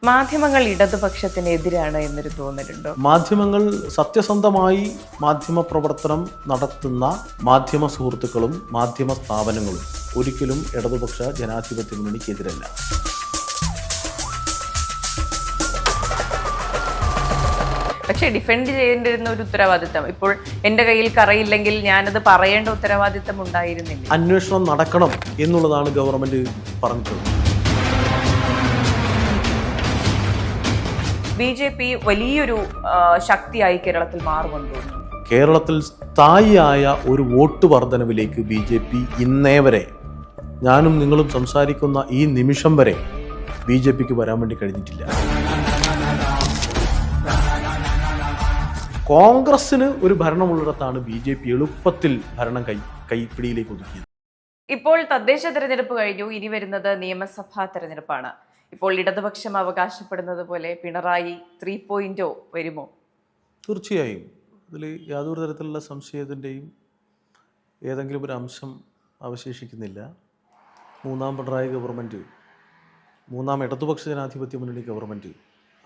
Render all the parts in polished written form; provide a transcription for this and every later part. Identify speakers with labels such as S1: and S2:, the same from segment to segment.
S1: മാധ്യമങ്ങൾ ഇടതുപക്ഷത്തിനെതിരാണ് എന്നൊരു തോന്നലുണ്ടോ?
S2: മാധ്യമങ്ങൾ സത്യസന്ധമായി മാധ്യമ പ്രവർത്തനം നടത്തുന്ന മാധ്യമ സുഹൃത്തുക്കളും മാധ്യമ സ്ഥാപനങ്ങളും ഒരിക്കലും ഇടതുപക്ഷ ജനാധിപത്യ മുന്നണിക്കെതിരല്ല.
S1: പക്ഷെ ഡിഫെൻഡ് ചെയ്യേണ്ടിരുന്ന ഒരു ഉത്തരവാദിത്തം ഇപ്പോൾ എന്റെ കയ്യിൽ കറയില്ലെങ്കിൽ ഞാനത് പറയേണ്ട ഉത്തരവാദിത്തം ഉണ്ടായിരുന്നില്ല.
S2: അന്വേഷണം നടക്കണം എന്നുള്ളതാണ് ഗവൺമെന്റ് പറഞ്ഞിട്ടുള്ളത്.
S1: BJP വലിയൊരു ശക്തിയായി കേരളത്തിൽ മാറുമെന്ന് തോന്നുന്നു.
S2: കേരളത്തിൽ സ്ഥായിയായ ഒരു വോട്ട് വർധനവിലേക്ക് BJP ഇന്നേ വരെ, ഞാനും നിങ്ങളും സംസാരിക്കുന്ന ഈ നിമിഷം വരെ BJPക്ക് വരാൻ വേണ്ടി കഴിഞ്ഞിട്ടില്ല. കോൺഗ്രസിന് ഒരു ഭരണമുള്ളിടത്താണ് BJP എളുപ്പത്തിൽ ഭരണം കൈപ്പിടിയിലേക്ക് ഒതുക്കിയത്.
S1: ഇപ്പോൾ തദ്ദേശ തെരഞ്ഞെടുപ്പ് കഴിഞ്ഞു, ഇനി വരുന്നത് നിയമസഭാ തെരഞ്ഞെടുപ്പാണ്. ഇപ്പോൾ ഇടതുപക്ഷം അവകാശപ്പെടുന്നത് പോലെ പിണറായി 3.0 വരുമോ?
S2: തീർച്ചയായും ഇതിൽ യാതൊരു തരത്തിലുള്ള സംശയത്തിൻ്റെയും ഏതെങ്കിലും ഒരു അംശം അവശേഷിക്കുന്നില്ല. മൂന്നാം പിണറായി ഗവൺമെൻറ്, മൂന്നാം ഇടതുപക്ഷ ജനാധിപത്യ മുന്നണി ഗവൺമെൻറ്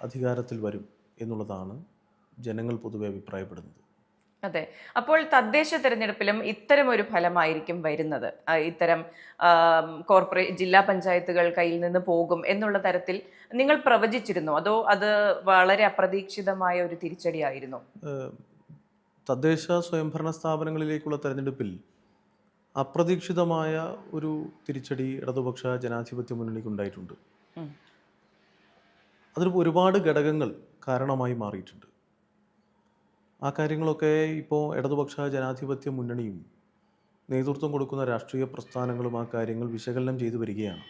S2: അധികാരത്തിൽ വരും എന്നുള്ളതാണ് ജനങ്ങൾ പൊതുവെ അഭിപ്രായപ്പെടുന്നത്.
S1: അതെ. അപ്പോൾ തദ്ദേശ തെരഞ്ഞെടുപ്പിലും ഇത്തരം ഒരു ഫലമായിരിക്കും വരുന്നത്. ഇത്തരം ജില്ലാ പഞ്ചായത്തുകൾ കയ്യിൽ നിന്ന് പോകും എന്നുള്ള തരത്തിൽ നിങ്ങൾ പ്രവചിച്ചിരുന്നു, അതോ അത് വളരെ അപ്രതീക്ഷിതമായ ഒരു തിരിച്ചടിയായിരുന്നു?
S2: തദ്ദേശ സ്വയംഭരണ സ്ഥാപനങ്ങളിലേക്കുള്ള തെരഞ്ഞെടുപ്പിൽ അപ്രതീക്ഷിതമായ ഒരു തിരിച്ചടി ഇടതുപക്ഷ ജനാധിപത്യ മുന്നണിക്ക് ഉണ്ടായിട്ടുണ്ട്. അതിൽ ഒരുപാട് ഘടകങ്ങൾ കാരണമായി മാറിയിട്ടുണ്ട്. ആ കാര്യങ്ങളൊക്കെ ഇപ്പോൾ ഇടതുപക്ഷ ജനാധിപത്യ മുന്നണിയും നേതൃത്വം കൊടുക്കുന്ന രാഷ്ട്രീയ പ്രസ്ഥാനങ്ങളും ആ കാര്യങ്ങൾ വിശകലനം ചെയ്തു വരികയാണ്.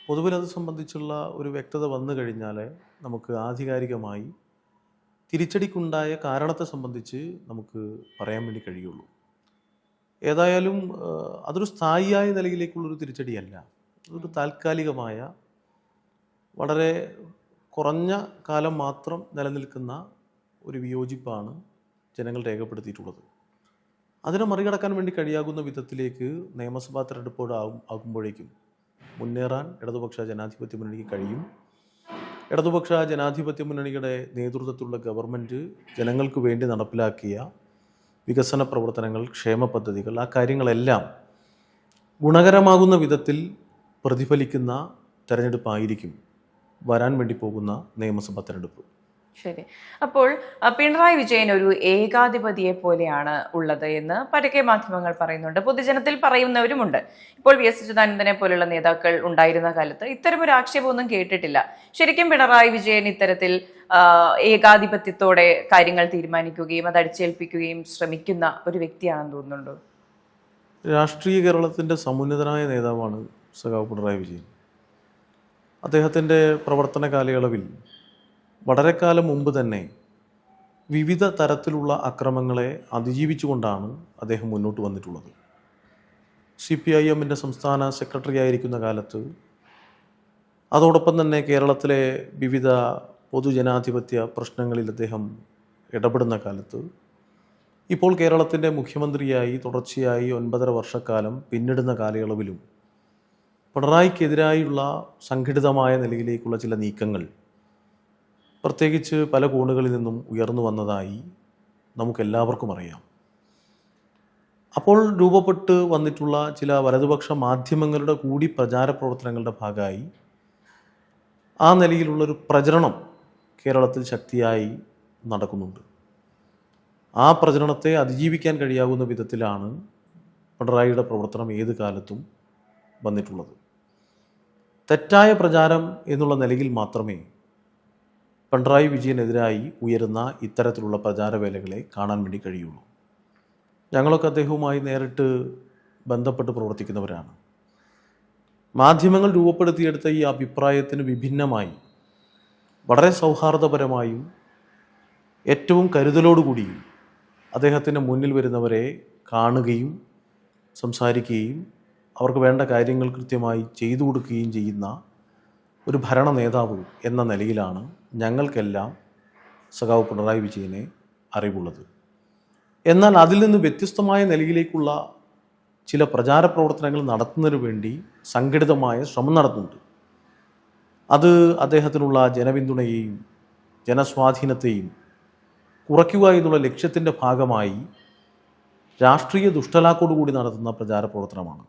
S2: പൊതുവിൽ അത് സംബന്ധിച്ചുള്ള ഒരു വ്യക്തത വന്നു കഴിഞ്ഞാൽ നമുക്ക് ആധികാരികമായി തിരിച്ചടിക്കുണ്ടായ കാരണത്തെ സംബന്ധിച്ച് നമുക്ക് പറയാൻ വേണ്ടി കഴിയുള്ളൂ. ഏതായാലും അതൊരു സ്ഥായിയായ നിലയിലേക്കുള്ളൊരു തിരിച്ചടിയല്ല. അതൊരു താൽക്കാലികമായ, വളരെ കുറഞ്ഞ കാലം മാത്രം നിലനിൽക്കുന്ന ഒരു വിയോജിപ്പാണ് ജനങ്ങൾ രേഖപ്പെടുത്തിയിട്ടുള്ളത്. അതിനെ മറികടക്കാൻ വേണ്ടി കഴിയാകുന്ന വിധത്തിലേക്ക് നിയമസഭാ തെരഞ്ഞെടുപ്പോടാകുമ്പോഴേക്കും മുന്നേറാൻ ഇടതുപക്ഷ ജനാധിപത്യ മുന്നണിക്ക് കഴിയും. ഇടതുപക്ഷ ജനാധിപത്യ മുന്നണിയുടെ നേതൃത്വത്തിലുള്ള ഗവൺമെൻറ് ജനങ്ങൾക്ക് വേണ്ടി നടപ്പിലാക്കിയ വികസന പ്രവർത്തനങ്ങൾ, ക്ഷേമ പദ്ധതികൾ, ആ കാര്യങ്ങളെല്ലാം ഗുണകരമാകുന്ന വിധത്തിൽ പ്രതിഫലിക്കുന്ന തെരഞ്ഞെടുപ്പായിരിക്കും വരാൻ വേണ്ടി പോകുന്ന നിയമസഭാ തെരഞ്ഞെടുപ്പ്.
S1: ശരി. അപ്പോൾ പിണറായി വിജയൻ ഒരു ഏകാധിപതിയെ പോലെയാണ് ഉള്ളത് എന്ന് പരക്കെ മാധ്യമങ്ങൾ പറയുന്നുണ്ട്, പൊതുജനത്തിൽ പറയുന്നവരുമുണ്ട്. ഇപ്പോൾ VS അച്യുതാനന്ദനെ പോലുള്ള നേതാക്കൾ ഉണ്ടായിരുന്ന കാലത്ത് ഇത്തരമൊരു ആക്ഷേപമൊന്നും കേട്ടിട്ടില്ല. ശരിക്കും പിണറായി വിജയൻ ഇത്തരത്തിൽ ഏകാധിപത്യത്തോടെ കാര്യങ്ങൾ തീരുമാനിക്കുകയും അത് അടിച്ചേൽപ്പിക്കുകയും ശ്രമിക്കുന്ന ഒരു വ്യക്തിയാണെന്ന് തോന്നുന്നുണ്ടോ?
S2: രാഷ്ട്രീയ കേരളത്തിൻ്റെ സമുന്നതനായ നേതാവാണ് സഖാവ് പിണറായി വിജയൻ. അദ്ദേഹത്തിൻ്റെ പ്രവർത്തന കാലയളവിൽ വളരെ കാലം മുമ്പ് തന്നെ വിവിധ തരത്തിലുള്ള അക്രമങ്ങളെ അതിജീവിച്ചുകൊണ്ടാണ് അദ്ദേഹം മുന്നോട്ട് വന്നിട്ടുള്ളത്. CPIM സംസ്ഥാന സെക്രട്ടറി ആയിരിക്കുന്ന കാലത്ത്, അതോടൊപ്പം തന്നെ കേരളത്തിലെ വിവിധ പൊതുജനാധിപത്യ പ്രശ്നങ്ങളിൽ അദ്ദേഹം ഇടപെടുന്ന കാലത്ത്, ഇപ്പോൾ കേരളത്തിൻ്റെ മുഖ്യമന്ത്രിയായി തുടർച്ചയായി 9.5 വർഷക്കാലം പിന്നിടുന്ന കാലയളവിലും പിണറായിക്കെതിരായുള്ള സംഘടിതമായ നിലയിലേക്കുള്ള ചില നീക്കങ്ങൾ പ്രത്യേകിച്ച് പല കോണുകളിൽ നിന്നും ഉയർന്നു വന്നതായി നമുക്കെല്ലാവർക്കും അറിയാം. അപ്പോൾ രൂപപ്പെട്ട് വന്നിട്ടുള്ള ചില വലതുപക്ഷ മാധ്യമങ്ങളുടെ കൂടി പ്രചാര പ്രവർത്തനങ്ങളുടെ ഭാഗമായി ആ നിലയിലുള്ളൊരു പ്രചരണം കേരളത്തിൽ ശക്തിയായി നടക്കുന്നുണ്ട്. ആ പ്രചരണത്തെ അതിജീവിക്കാൻ കഴിയാവുന്ന വിധത്തിലാണ് പിണറായിയുടെ പ്രവർത്തനം ഏത് കാലത്തും വന്നിട്ടുള്ളത്. തെറ്റായ പ്രചാരം എന്നുള്ള നിലയിൽ മാത്രമേ പിണറായി വിജയനെതിരായി ഉയരുന്ന ഇത്തരത്തിലുള്ള പ്രചാരവേലകളെ കാണാൻ വേണ്ടി കഴിയുള്ളൂ. ഞങ്ങളൊക്കെ അദ്ദേഹവുമായി നേരിട്ട് ബന്ധപ്പെട്ട് പ്രവർത്തിക്കുന്നവരാണ്. മാധ്യമങ്ങൾ രൂപപ്പെടുത്തിയെടുത്ത ഈ അഭിപ്രായത്തിന് വിഭിന്നമായി വളരെ സൗഹാർദ്ദപരമായും ഏറ്റവും കരുതലോടുകൂടിയും അദ്ദേഹത്തിൻ്റെ മുന്നിൽ വരുന്നവരെ കാണുകയും സംസാരിക്കുകയും അവർക്ക് വേണ്ട കാര്യങ്ങൾ കൃത്യമായി ചെയ്തു കൊടുക്കുകയും ചെയ്യുന്ന ഒരു ഭരണ നേതാവ് എന്ന നിലയിലാണ് ഞങ്ങൾക്കെല്ലാം സഖാവ് പിണറായി വിജയനെ അറിവുള്ളത്. എന്നാൽ അതിൽ നിന്ന് വ്യത്യസ്തമായ നിലയിലേക്കുള്ള ചില പ്രചാര പ്രവർത്തനങ്ങൾ നടത്തുന്നതിന് വേണ്ടി സംഘടിതമായ ശ്രമം നടത്തുന്നുണ്ട്. അത് അദ്ദേഹത്തിനുള്ള ജനപിന്തുണയെയും ജനസ്വാധീനത്തെയും കുറയ്ക്കുക എന്നുള്ള ലക്ഷ്യത്തിൻ്റെ ഭാഗമായി രാഷ്ട്രീയ ദുഷ്ടലാക്കോടുകൂടി നടത്തുന്ന പ്രചാര പ്രവർത്തനമാണ്.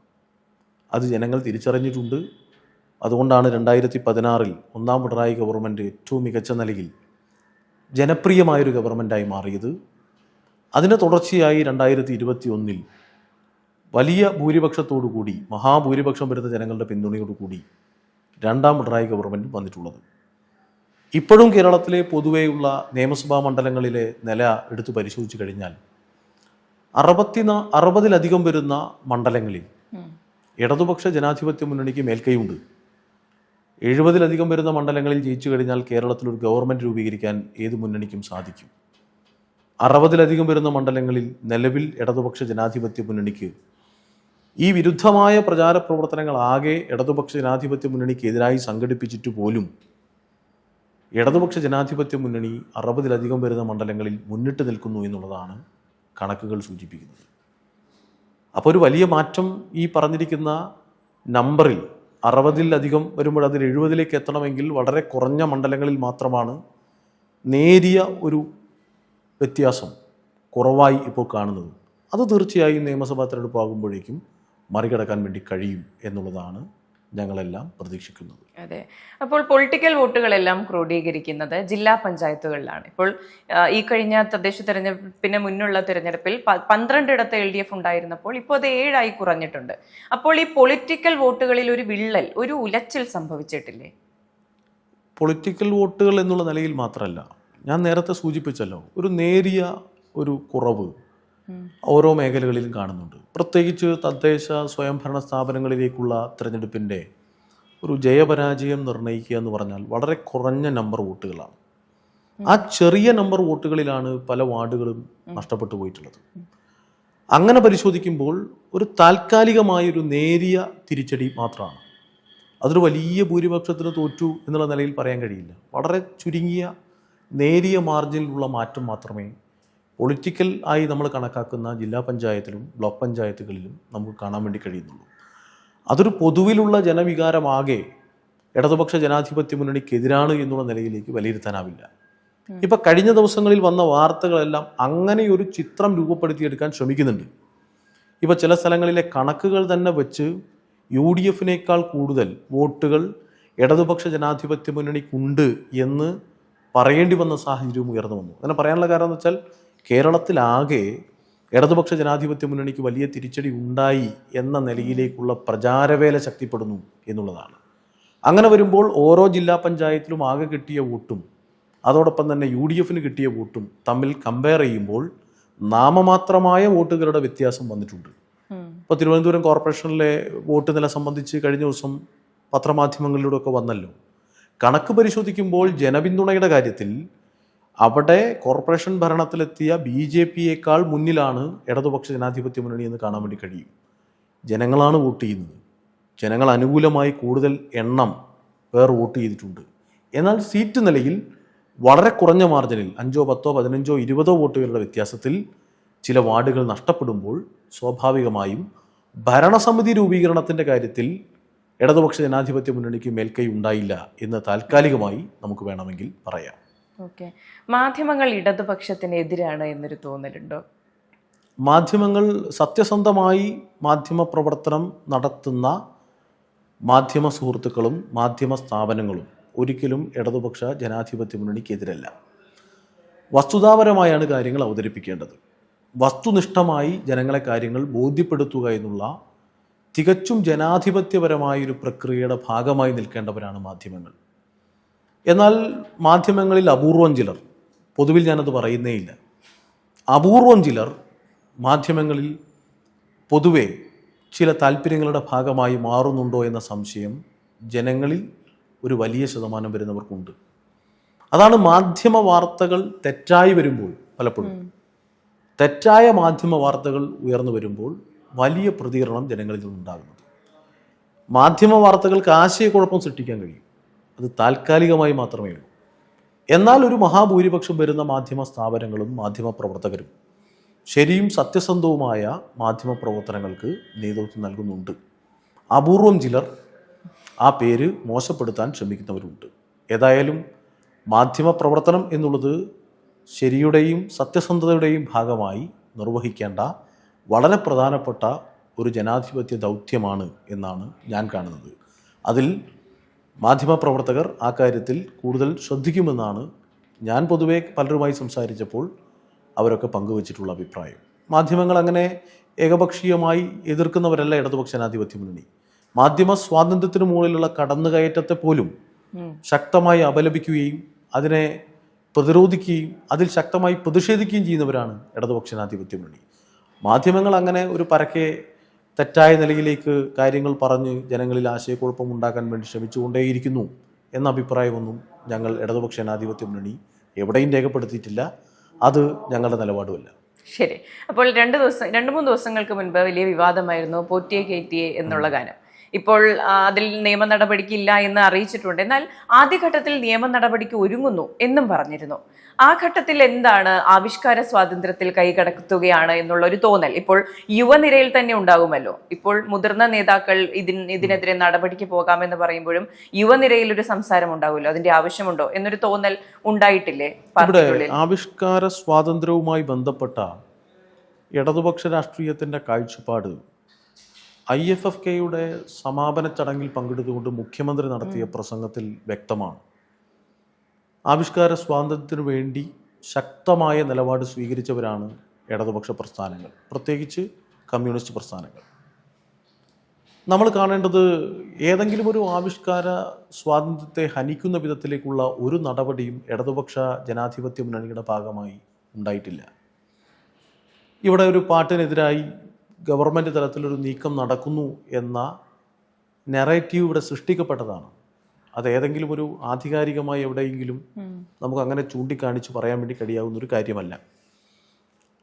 S2: അത് ജനങ്ങൾ തിരിച്ചറിഞ്ഞിട്ടുണ്ട്. അതുകൊണ്ടാണ് 2016 ഒന്നാം പിണറായി ഗവൺമെൻറ് ഏറ്റവും മികച്ച നിലയിൽ ജനപ്രിയമായൊരു ഗവൺമെൻറ്റായി മാറിയത്. അതിന് തുടർച്ചയായി 2021 വലിയ ഭൂരിപക്ഷത്തോടുകൂടി, മഹാഭൂരിപക്ഷം വരുന്ന ജനങ്ങളുടെ പിന്തുണയോടുകൂടി രണ്ടാം പിണറായി ഗവൺമെൻറ് വന്നിട്ടുള്ളത്. ഇപ്പോഴും കേരളത്തിലെ പൊതുവെയുള്ള നിയമസഭാ മണ്ഡലങ്ങളിലെ നില എടുത്തു പരിശോധിച്ച് കഴിഞ്ഞാൽ 60-ലധികം വരുന്ന മണ്ഡലങ്ങളിൽ ഇടതുപക്ഷ ജനാധിപത്യ മുന്നണിക്ക് മേൽക്കൈയുണ്ട്. 70-ലധികം വരുന്ന മണ്ഡലങ്ങളിൽ ജയിച്ചു കഴിഞ്ഞാൽ കേരളത്തിലൊരു ഗവൺമെൻറ് രൂപീകരിക്കാൻ ഏത് മുന്നണിക്കും സാധിക്കും. 60-ലധികം വരുന്ന മണ്ഡലങ്ങളിൽ നിലവിൽ ഇടതുപക്ഷ ജനാധിപത്യ മുന്നണിക്ക് ഈ വിരുദ്ധമായ പ്രചാര പ്രവർത്തനങ്ങൾ ആകെ ഇടതുപക്ഷ ജനാധിപത്യ മുന്നണിക്കെതിരായി സംഘടിപ്പിച്ചിട്ട് പോലും ഇടതുപക്ഷ ജനാധിപത്യ മുന്നണി 60-ലധികം വരുന്ന മണ്ഡലങ്ങളിൽ മുന്നിട്ട് നിൽക്കുന്നു എന്നുള്ളതാണ് കണക്കുകൾ സൂചിപ്പിക്കുന്നത്. അപ്പോൾ ഒരു വലിയ മാറ്റം ഈ പറഞ്ഞിരിക്കുന്ന നമ്പറിൽ 60-ലധികം വരുമ്പോൾ അതിൽ 70-ലേക്ക് എത്തണമെങ്കിൽ വളരെ കുറഞ്ഞ മണ്ഡലങ്ങളിൽ മാത്രമാണ് നേരിയ ഒരു വ്യത്യാസം കുറവായി ഇപ്പോൾ കാണുന്നത്. അത് തീർച്ചയായും നിയമസഭാ തെരഞ്ഞെടുപ്പ് ആകുമ്പോഴേക്കും മറികടക്കാൻ വേണ്ടി കഴിയും എന്നുള്ളതാണ് ഞങ്ങളെല്ലാം പ്രതീക്ഷിക്കുന്നത്.
S1: അതെ. അപ്പോൾ പൊളിറ്റിക്കൽ വോട്ടുകളെല്ലാം ക്രോഡീകരിക്കുന്നത് ജില്ലാ പഞ്ചായത്തുകളിലാണ്. ഇപ്പോൾ ഈ കഴിഞ്ഞ തദ്ദേശ തെരഞ്ഞെടുപ്പിന് മുന്നുള്ള തെരഞ്ഞെടുപ്പിൽ 12 LDF ഉണ്ടായിരുന്നപ്പോൾ ഇപ്പോൾ അത് 7 കുറഞ്ഞിട്ടുണ്ട്. അപ്പോൾ ഈ പൊളിറ്റിക്കൽ വോട്ടുകളിൽ ഒരു വിള്ളൽ, ഒരു ഉലച്ചിൽ സംഭവിച്ചിട്ടില്ലേ?
S2: പൊളിറ്റിക്കൽ വോട്ടുകൾ എന്നുള്ള നിലയിൽ മാത്രമല്ല, ഞാൻ നേരത്തെ സൂചിപ്പിച്ചല്ലോ, ഒരു നേരിയ ഒരു കുറവ് ഓരോ മേഖലകളിലും കാണുന്നുണ്ട്. പ്രത്യേകിച്ച് തദ്ദേശ സ്വയംഭരണ സ്ഥാപനങ്ങളിലേക്കുള്ള തിരഞ്ഞെടുപ്പിൻ്റെ ഒരു ജയപരാജയം നിർണ്ണയിക്കുക എന്ന് പറഞ്ഞാൽ വളരെ കുറഞ്ഞ നമ്പർ വോട്ടുകളാണ്. ആ ചെറിയ നമ്പർ വോട്ടുകളിലാണ് പല വാർഡുകളും നഷ്ടപ്പെട്ടു പോയിട്ടുള്ളത്. അങ്ങനെ പരിശോധിക്കുമ്പോൾ ഒരു താൽക്കാലികമായൊരു നേരിയ തിരിച്ചടി മാത്രമാണ്. അതൊരു വലിയ ഭൂരിപക്ഷത്തിന് തോറ്റു എന്നുള്ള നിലയിൽ പറയാൻ കഴിയില്ല. വളരെ ചുരുങ്ങിയ നേരിയ മാർജിനിലുള്ള മാറ്റം മാത്രമേ പൊളിറ്റിക്കൽ ആയി നമ്മൾ കണക്കാക്കുന്ന ജില്ലാ പഞ്ചായത്തിലും ബ്ലോക്ക് പഞ്ചായത്തുകളിലും നമുക്ക് കാണാൻ വേണ്ടി കഴിയുന്നുള്ളൂ. അതൊരു പൊതുവിലുള്ള ജനവികാരമാകെ ഇടതുപക്ഷ ജനാധിപത്യ മുന്നണിക്കെതിരാണ് എന്നുള്ള നിലയിലേക്ക് വിലയിരുത്താനാവില്ല. ഇപ്പം കഴിഞ്ഞ ദിവസങ്ങളിൽ വന്ന വാർത്തകളെല്ലാം അങ്ങനെ ഒരു ചിത്രം രൂപപ്പെടുത്തിയെടുക്കാൻ ശ്രമിക്കുന്നുണ്ട്. ഇപ്പം ചില സ്ഥലങ്ങളിലെ കണക്കുകൾ തന്നെ വെച്ച് UDF-നേക്കാൾ കൂടുതൽ വോട്ടുകൾ ഇടതുപക്ഷ ജനാധിപത്യ മുന്നണിക്കുണ്ട് എന്ന് പറയേണ്ടി വന്ന സാഹചര്യവും ഉയർന്നു വന്നു. അങ്ങനെ പറയാനുള്ള കാരണം എന്ന് വെച്ചാൽ കേരളത്തിലാകെ ഇടതുപക്ഷ ജനാധിപത്യ മുന്നണിക്ക് വലിയ തിരിച്ചടി ഉണ്ടായി എന്ന നിലയിലേക്കുള്ള പ്രചാരവേല ശക്തിപ്പെടുന്നു എന്നുള്ളതാണ്. അങ്ങനെ വരുമ്പോൾ ഓരോ ജില്ലാ പഞ്ചായത്തിലും ആകെ കിട്ടിയ വോട്ടും അതോടൊപ്പം തന്നെ UDF-ന് കിട്ടിയ വോട്ടും തമ്മിൽ കമ്പയർ ചെയ്യുമ്പോൾ നാമമാത്രമായ വോട്ടുകളുടെ വ്യത്യാസം വന്നിട്ടുണ്ട്. ഇപ്പോൾ തിരുവനന്തപുരം കോർപ്പറേഷനിലെ വോട്ട് നില സംബന്ധിച്ച് കഴിഞ്ഞ ദിവസം പത്രമാധ്യമങ്ങളിലൂടെ ഒക്കെ വന്നല്ലോ. കണക്ക് പരിശോധിക്കുമ്പോൾ ജനപിന്തുണയുടെ കാര്യത്തിൽ അവിടെ കോർപ്പറേഷൻ ഭരണത്തിലെത്തിയ BJP-യേക്കാൾ മുന്നിലാണ് ഇടതുപക്ഷ ജനാധിപത്യ മുന്നണി എന്ന് കാണാൻ വേണ്ടി കഴിയും. ജനങ്ങളാണ് വോട്ട് ചെയ്യുന്നത്. ജനങ്ങൾ അനുകൂലമായി കൂടുതൽ എണ്ണം പേർ വോട്ട് ചെയ്തിട്ടുണ്ട്. എന്നാൽ സീറ്റ് നിലയിൽ വളരെ കുറഞ്ഞ മാർജിനിൽ 5, 10, 15, 20 വോട്ടുകളുടെ വ്യത്യാസത്തിൽ ചില വാർഡുകൾ നഷ്ടപ്പെടുമ്പോൾ സ്വാഭാവികമായും ഭരണസമിതി രൂപീകരണത്തിൻ്റെ കാര്യത്തിൽ ഇടതുപക്ഷ ജനാധിപത്യ മുന്നണിക്ക് മേൽക്കൈ ഉണ്ടായില്ല എന്ന് താൽക്കാലികമായി നമുക്ക് വേണമെങ്കിൽ പറയാം.
S1: ഓക്കെ. മാധ്യമങ്ങൾ ഇടതുപക്ഷത്തിനെതിരാണ് എന്നൊരു തോന്നലുണ്ടോ?
S2: മാധ്യമങ്ങൾ സത്യസന്ധമായി മാധ്യമ പ്രവർത്തനം നടത്തുന്ന മാധ്യമ സുഹൃത്തുക്കളും മാധ്യമ സ്ഥാപനങ്ങളും ഒരിക്കലും ഇടതുപക്ഷ ജനാധിപത്യ മുന്നണിക്കെതിരല്ല. വസ്തുതാപരമായാണ് കാര്യങ്ങൾ അവതരിപ്പിക്കേണ്ടത്. വസ്തുനിഷ്ഠമായി ജനങ്ങളെ കാര്യങ്ങൾ ബോധ്യപ്പെടുത്തുക എന്നുള്ള തികച്ചും ജനാധിപത്യപരമായൊരു പ്രക്രിയയുടെ ഭാഗമായി നിൽക്കേണ്ടവരാണ് മാധ്യമങ്ങൾ. എന്നാൽ മാധ്യമങ്ങളിൽ അപൂർവം ചിലർ, പൊതുവിൽ ഞാനത് പറയുന്നേയില്ല, അപൂർവം ചിലർ മാധ്യമങ്ങളിൽ പൊതുവെ ചില താല്പര്യങ്ങളുടെ ഭാഗമായി മാറുന്നുണ്ടോ എന്ന സംശയം ജനങ്ങളിൽ ഒരു വലിയ ശതമാനം വരുന്നവർക്കുണ്ട്. അതാണ് മാധ്യമ വാർത്തകൾ തെറ്റായി വരുമ്പോൾ, പലപ്പോഴും തെറ്റായ മാധ്യമ വാർത്തകൾ ഉയർന്നു വരുമ്പോൾ വലിയ പ്രതികരണം ജനങ്ങളിൽ നിന്നുണ്ടാകുന്നത്. മാധ്യമ വാർത്തകൾക്ക് ആശയക്കുഴപ്പം സൃഷ്ടിക്കാൻ കഴിയും, അത് താൽക്കാലികമായി മാത്രമേ ഉള്ളൂ. എന്നാൽ ഒരു മഹാഭൂരിപക്ഷം വരുന്ന മാധ്യമ സ്ഥാപനങ്ങളും മാധ്യമ പ്രവർത്തകരും ശരിയും സത്യസന്ധവുമായ മാധ്യമ പ്രവർത്തനങ്ങൾക്ക് നേതൃത്വം നൽകുന്നുണ്ട്. അപൂർവം ചിലർ ആ പേര് മോശപ്പെടുത്താൻ ശ്രമിക്കുന്നവരുണ്ട്. ഏതായാലും മാധ്യമപ്രവർത്തനം എന്നുള്ളത് ശരിയുടെയും സത്യസന്ധതയുടെയും ഭാഗമായി നിർവഹിക്കേണ്ട വളരെ പ്രധാനപ്പെട്ട ഒരു ജനാധിപത്യ ദൗത്യമാണ് എന്നാണ് ഞാൻ കാണുന്നത്. അതിൽ മാധ്യമപ്രവർത്തകർ ആ കാര്യത്തിൽ കൂടുതൽ ശ്രദ്ധിക്കുമെന്നാണ് ഞാൻ പൊതുവെ പലരുമായി സംസാരിച്ചപ്പോൾ അവരൊക്കെ പങ്കുവച്ചിട്ടുള്ള അഭിപ്രായം. മാധ്യമങ്ങൾ അങ്ങനെ ഏകപക്ഷീയമായി എതിർക്കുന്നവരല്ല ഇടതുപക്ഷ ജനാധിപത്യ മുന്നണി. മാധ്യമ സ്വാതന്ത്ര്യത്തിന് മുകളിലുള്ള കടന്നുകയറ്റത്തെ പോലും ശക്തമായി അപലപിക്കുകയും അതിനെ പ്രതിരോധിക്കുകയും അതിൽ ശക്തമായി പ്രതിഷേധിക്കുകയും ചെയ്യുന്നവരാണ് ഇടതുപക്ഷ ജനാധിപത്യ മുന്നണി. മാധ്യമങ്ങൾ അങ്ങനെ ഒരു പരക്കെ തെറ്റായ നിലയിലേക്ക് കാര്യങ്ങൾ പറഞ്ഞ് ജനങ്ങളിൽ ആശയക്കുഴപ്പം ഉണ്ടാക്കാൻ വേണ്ടി ശ്രമിച്ചുകൊണ്ടേയിരിക്കുന്നു എന്ന അഭിപ്രായമൊന്നും ഞങ്ങൾ ഇടതുപക്ഷ ജനാധിപത്യ മുന്നണി എവിടെയും രേഖപ്പെടുത്തിയിട്ടില്ല. അത് ഞങ്ങളുടെ നിലപാടുമല്ല.
S1: ശരി. അപ്പോൾ 2-3 ദിവസങ്ങൾക്ക് മുൻപ് വലിയ വിവാദമായിരുന്നു പോറ്റിയെ കയറ്റിയെ എന്നുള്ള ഗാനം. ഇപ്പോൾ അതിൽ നിയമ നടപടിക്കില്ല എന്ന് അറിയിച്ചിട്ടുണ്ട്. എന്നാൽ ആദ്യഘട്ടത്തിൽ നിയമ നടപടിക്ക് ഒരുങ്ങുന്നു എന്നും പറഞ്ഞിരുന്നു. ആ ഘട്ടത്തിൽ എന്താണ് ആവിഷ്കാര സ്വാതന്ത്ര്യത്തിൽ കൈകടത്തുകയാണ് എന്നുള്ള ഒരു തോന്നൽ ഇപ്പോൾ യുവനിരയിൽ തന്നെ ഉണ്ടാകുമല്ലോ. ഇപ്പോൾ മുതിർന്ന നേതാക്കൾ ഇതിനെതിരെ നടപടിക്ക് പോകാമെന്ന് പറയുമ്പോഴും യുവനിരയിൽ ഒരു സംസാരം ഉണ്ടാകുമല്ലോ. അതിന്റെ ആവശ്യമുണ്ടോ എന്നൊരു തോന്നൽ ഉണ്ടായിട്ടില്ലേ പാർട്ടിക്കുള്ളിൽ?
S2: ആവിഷ്കാര സ്വാതന്ത്ര്യവുമായി ബന്ധപ്പെട്ട ഇടതുപക്ഷ രാഷ്ട്രീയത്തിന്റെ കാഴ്ചപ്പാട് IFFKയുടെ സമാപന ചടങ്ങിൽ പങ്കെടുത്തുകൊണ്ട് മുഖ്യമന്ത്രി നടത്തിയ പ്രസംഗത്തിൽ വ്യക്തമാണ്. ആവിഷ്കാര സ്വാതന്ത്ര്യത്തിനു വേണ്ടി ശക്തമായ നിലപാട് സ്വീകരിച്ചവരാണ് ഇടതുപക്ഷ പ്രസ്ഥാനങ്ങൾ, പ്രത്യേകിച്ച് കമ്മ്യൂണിസ്റ്റ് പ്രസ്ഥാനങ്ങൾ. നമ്മൾ കാണേണ്ടത് ഏതെങ്കിലും ഒരു ആവിഷ്കാര സ്വാതന്ത്ര്യത്തെ ഹനിക്കുന്ന വിധത്തിലേക്കുള്ള ഒരു നടപടിയും ഇടതുപക്ഷ ജനാധിപത്യ മുന്നണിയുടെ ഭാഗമായി ഉണ്ടായിട്ടില്ല. ഇവിടെ ഒരു പാട്ടിനെതിരായി ഗവൺമെൻറ് തലത്തിലൊരു നീക്കം നടക്കുന്നു എന്ന നെറേറ്റീവ് ഇവിടെ സൃഷ്ടിക്കപ്പെട്ടതാണ്. അത് ഏതെങ്കിലും ഒരു ആധികാരികമായി എവിടെയെങ്കിലും നമുക്ക് അങ്ങനെ ചൂണ്ടിക്കാണിച്ച് പറയാൻ വേണ്ടി കഴിയാവുന്ന ഒരു കാര്യമല്ല.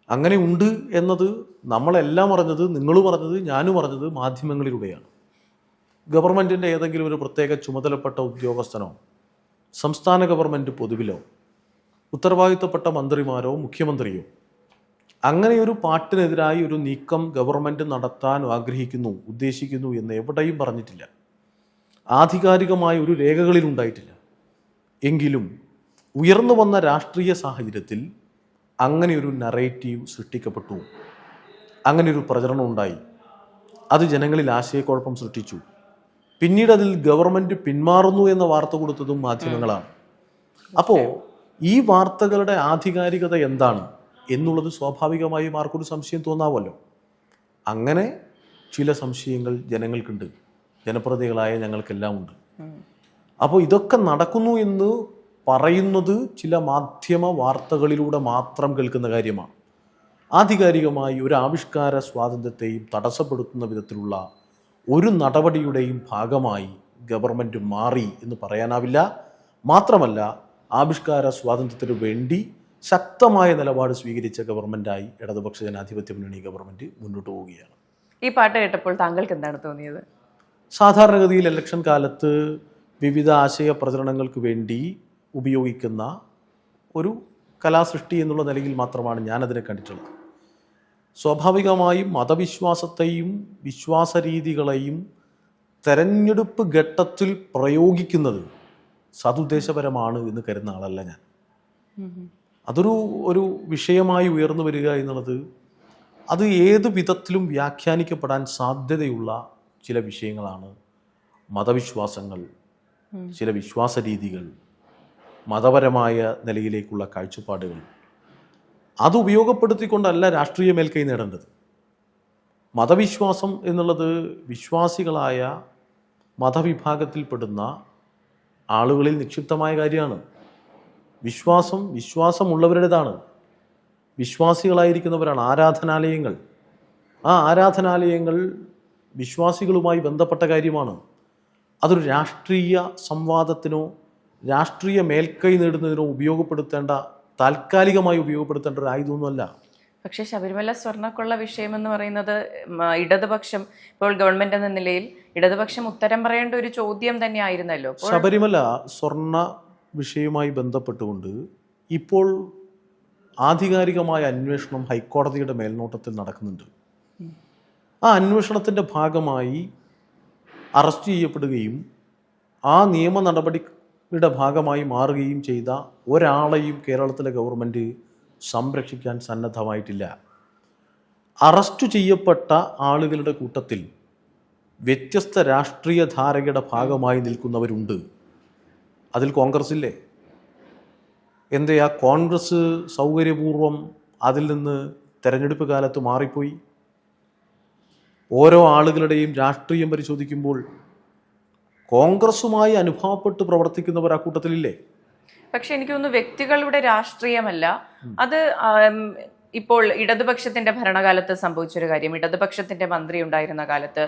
S2: അങ്ങനെ ഉണ്ട് എന്നത് നമ്മളെല്ലാം അറിഞ്ഞത്, നിങ്ങളും അറിഞ്ഞത്, ഞാനും അറിഞ്ഞത് മാധ്യമങ്ങളിലൂടെയാണ്. ഗവൺമെൻറ്റിൻ്റെ ഏതെങ്കിലും ഒരു പ്രത്യേക ചുമതലപ്പെട്ട ഉദ്യോഗസ്ഥനോ സംസ്ഥാന ഗവൺമെൻറ് പൊതുവിലോ ഉത്തരവാദിത്തപ്പെട്ട മന്ത്രിമാരോ മുഖ്യമന്ത്രിയോ അങ്ങനെയൊരു പാട്ടിനെതിരായി ഒരു നീക്കം ഗവൺമെൻറ് നടത്താൻ ആഗ്രഹിക്കുന്നു, ഉദ്ദേശിക്കുന്നു എന്ന് എവിടെയും പറഞ്ഞിട്ടില്ല. ആധികാരികമായ ഒരു രേഖകളിലുണ്ടായിട്ടില്ല. എങ്കിലും ഉയർന്നു വന്ന രാഷ്ട്രീയ സാഹചര്യത്തിൽ അങ്ങനെയൊരു നറേറ്റീവ് സൃഷ്ടിക്കപ്പെട്ടു, അങ്ങനെയൊരു പ്രചരണം ഉണ്ടായി. അത് ജനങ്ങളിൽ ആശയക്കുഴപ്പം സൃഷ്ടിച്ചു. പിന്നീട് അതിൽ ഗവൺമെൻറ് പിന്മാറുന്നു എന്ന വാർത്ത കൊടുത്തതും മാധ്യമങ്ങളാണ്. അപ്പോൾ ഈ വാർത്തകളുടെ ആധികാരികത എന്താണ് എന്നുള്ളത് സ്വാഭാവികമായും ആർക്കൊരു സംശയം തോന്നാമല്ലോ. അങ്ങനെ ചില സംശയങ്ങൾ ജനങ്ങൾക്കുണ്ട്, ജനപ്രതിനിധികളായ ഞങ്ങൾക്കെല്ലാം ഉണ്ട്. അപ്പോൾ ഇതൊക്കെ നടക്കുന്നു എന്ന് പറയുന്നത് ചില മാധ്യമ വാർത്തകളിലൂടെ മാത്രം കേൾക്കുന്ന കാര്യമാണ്. ആധികാരികമായി ഒരു ആവിഷ്കാര സ്വാതന്ത്ര്യത്തെയും തടസ്സപ്പെടുത്തുന്ന വിധത്തിലുള്ള ഒരു നടപടിയുടെയും ഭാഗമായി ഗവൺമെൻറ് മാറി എന്ന് പറയാനാവില്ല. മാത്രമല്ല, ആവിഷ്കാര സ്വാതന്ത്ര്യത്തിനു വേണ്ടി ശക്തമായ നിലപാട് സ്വീകരിച്ച ഗവൺമെൻറ്റായി ഇടതുപക്ഷ ജനാധിപത്യ മുന്നണി ഗവൺമെൻറ് മുന്നോട്ട് പോവുകയാണ്.
S1: ഈ പാട്ട് കേട്ടപ്പോൾ താങ്കൾക്ക് എന്താണ് തോന്നിയത്?
S2: സാധാരണഗതിയിൽ ഇലക്ഷൻ കാലത്ത് വിവിധ ആശയ പ്രചരണങ്ങൾക്ക് വേണ്ടി ഉപയോഗിക്കുന്ന ഒരു കലാസൃഷ്ടി എന്നുള്ള നിലയിൽ മാത്രമാണ് ഞാനതിനെ കണ്ടിട്ടുള്ളത്. സ്വാഭാവികമായും മതവിശ്വാസത്തെയും വിശ്വാസരീതികളെയും തെരഞ്ഞെടുപ്പ് ഘട്ടത്തിൽ പ്രയോഗിക്കുന്നത് സതുദ്ദേശപരമാണ് എന്ന് കരുതുന്ന ആളല്ല ഞാൻ. അതൊരു വിഷയമായി ഉയർന്നു വരിക എന്നുള്ളത് അത് ഏത് വിധത്തിലും വ്യാഖ്യാനിക്കപ്പെടാൻ സാധ്യതയുള്ള ചില വിഷയങ്ങളാണ്. മതവിശ്വാസങ്ങൾ, ചില വിശ്വാസ രീതികൾ, മതപരമായ നിലയിലേക്കുള്ള കാഴ്ചപ്പാടുകൾ, അത് ഉപയോഗപ്പെടുത്തിക്കൊണ്ടല്ല രാഷ്ട്രീയ മേൽക്കൈ നേടേണ്ടത്. മതവിശ്വാസം എന്നുള്ളത് വിശ്വാസികളായ മതവിഭാഗത്തിൽപ്പെടുന്ന ആളുകളിൽ നിക്ഷിപ്തമായ കാര്യമാണ്. വിശ്വാസമുള്ളവരുടേതാണ്, വിശ്വാസികളായിരിക്കുന്നവരാണ് ആരാധനാലയങ്ങൾ. ആ ആരാധനാലയങ്ങൾ വിശ്വാസികളുമായി ബന്ധപ്പെട്ട കാര്യമാണ്. അതൊരു രാഷ്ട്രീയ സംവാദത്തിനോ രാഷ്ട്രീയ മേൽക്കൈ നേടുന്നതിനോ താൽക്കാലികമായി ഉപയോഗപ്പെടുത്തേണ്ട ഒരു ആയുധമൊന്നുമല്ല.
S1: പക്ഷേ ശബരിമല സ്വർണ്ണക്കൊള്ള വിഷയം എന്ന് പറയുന്നത് ഇടതുപക്ഷം, ഇപ്പോൾ ഗവൺമെന്റ് എന്ന നിലയിൽ ഇടതുപക്ഷം ഉത്തരം പറയേണ്ട ഒരു ചോദ്യം തന്നെ ആയിരുന്നല്ലോ.
S2: ശബരിമല സ്വർണ്ണ വിഷയവുമായി ബന്ധപ്പെട്ടുകൊണ്ട് ഇപ്പോൾ ആധികാരികമായ അന്വേഷണം ഹൈക്കോടതിയുടെ മേൽനോട്ടത്തിൽ നടക്കുന്നുണ്ട്. ആ അന്വേഷണത്തിൻ്റെ ഭാഗമായി അറസ്റ്റ് ചെയ്യപ്പെടുകയും ആ നിയമ നടപടിയുടെ ഭാഗമായി മാറുകയും ചെയ്ത ഒരാളെയും കേരളത്തിലെ ഗവൺമെൻറ് സംരക്ഷിക്കാൻ സന്നദ്ധമായിട്ടില്ല. അറസ്റ്റ് ചെയ്യപ്പെട്ട ആളുകളുടെ കൂട്ടത്തിൽ വ്യത്യസ്ത രാഷ്ട്രീയ ധാരകയുടെ ഭാഗമായി നിൽക്കുന്നവരുണ്ട്. അതിൽ കോൺഗ്രസ് ഇല്ലേ? എന്തേ ആ കോൺഗ്രസ് സൗകര്യപൂർവം അതിൽ നിന്ന് തെരഞ്ഞെടുപ്പ് കാലത്ത് മാറിപ്പോയി? ഓരോ ആളുകളുടെയും രാഷ്ട്രീയം പരിശോധിക്കുമ്പോൾ കോൺഗ്രസുമായി അനുഭവപ്പെട്ട് പ്രവർത്തിക്കുന്നവർ ആ കൂട്ടത്തിലില്ലേ?
S1: പക്ഷെ എനിക്ക് തോന്നുന്നു വ്യക്തികളുടെ രാഷ്ട്രീയമല്ല അത്. ഇപ്പോൾ ഇടതുപക്ഷത്തിന്റെ ഭരണകാലത്ത് സംഭവിച്ചൊരു കാര്യം, ഇടതുപക്ഷത്തിന്റെ മന്ത്രി ഉണ്ടായിരുന്ന കാലത്ത്,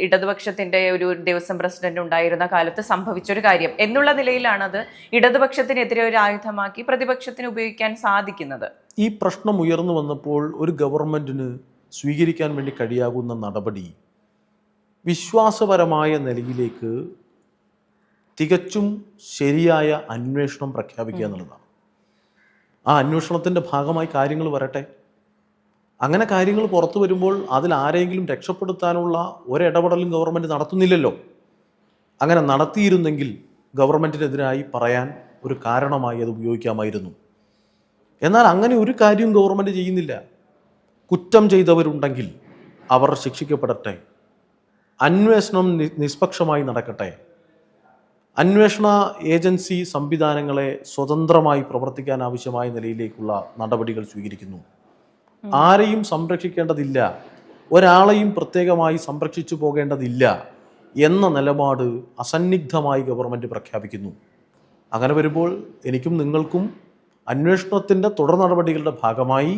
S1: ഇടതുപക്ഷത്തിന്റെ ഒരു ദേവസ്വം പ്രസിഡന്റ് ഉണ്ടായിരുന്ന കാലത്ത് സംഭവിച്ചൊരു കാര്യം എന്നുള്ള നിലയിലാണ് അത് ഇടതുപക്ഷത്തിനെതിരെ ഒരു ആയുധമാക്കി പ്രതിപക്ഷത്തിന് ഉപയോഗിക്കാൻ സാധിക്കുന്നത്.
S2: ഈ പ്രശ്നം ഉയർന്നു വന്നപ്പോൾ ഒരു ഗവൺമെന്റിന് സ്വീകരിക്കാൻ വേണ്ടി കഴിയാകുന്ന നടപടി വിശ്വാസപരമായ നിലയിലേക്ക് തികച്ചും ശരിയായ അന്വേഷണം പ്രഖ്യാപിക്കുക എന്നുള്ളതാണ്. ആ അന്വേഷണത്തിൻ്റെ ഭാഗമായി കാര്യങ്ങൾ വരട്ടെ. അങ്ങനെ കാര്യങ്ങൾ പുറത്തു വരുമ്പോൾ അതിൽ ആരെങ്കിലും രക്ഷപ്പെടുത്താനുള്ള ഒരിടപെടലും ഗവൺമെൻറ് നടത്തുന്നില്ലല്ലോ. അങ്ങനെ നടത്തിയിരുന്നെങ്കിൽ ഗവൺമെൻറ്റിനെതിരായി പറയാൻ ഒരു കാരണമായി അത് ഉപയോഗിക്കാമായിരുന്നു. എന്നാൽ അങ്ങനെ ഒരു കാര്യവും ഗവൺമെൻറ് ചെയ്യുന്നില്ല. കുറ്റം ചെയ്തവരുണ്ടെങ്കിൽ അവർ ശിക്ഷിക്കപ്പെടട്ടെ, അന്വേഷണം നിഷ്പക്ഷമായി നടക്കട്ടെ, അന്വേഷണ ഏജൻസി സംവിധാനങ്ങളെ സ്വതന്ത്രമായി പ്രവർത്തിക്കാൻ ആവശ്യമായ നിലയിലേക്കുള്ള നടപടികൾ സ്വീകരിക്കുന്നു. ആരെയും സംരക്ഷിക്കേണ്ടതില്ല, ഒരാളെയും പ്രത്യേകമായി സംരക്ഷിച്ചു പോകേണ്ടതില്ല എന്ന നിലപാട് അസന്നിഗ്ധമായി ഗവൺമെൻറ് പ്രഖ്യാപിക്കുന്നു. അങ്ങനെ വരുമ്പോൾ എനിക്കും നിങ്ങൾക്കും അന്വേഷണത്തിൻ്റെ തുടർ നടപടികളുടെ ഭാഗമായി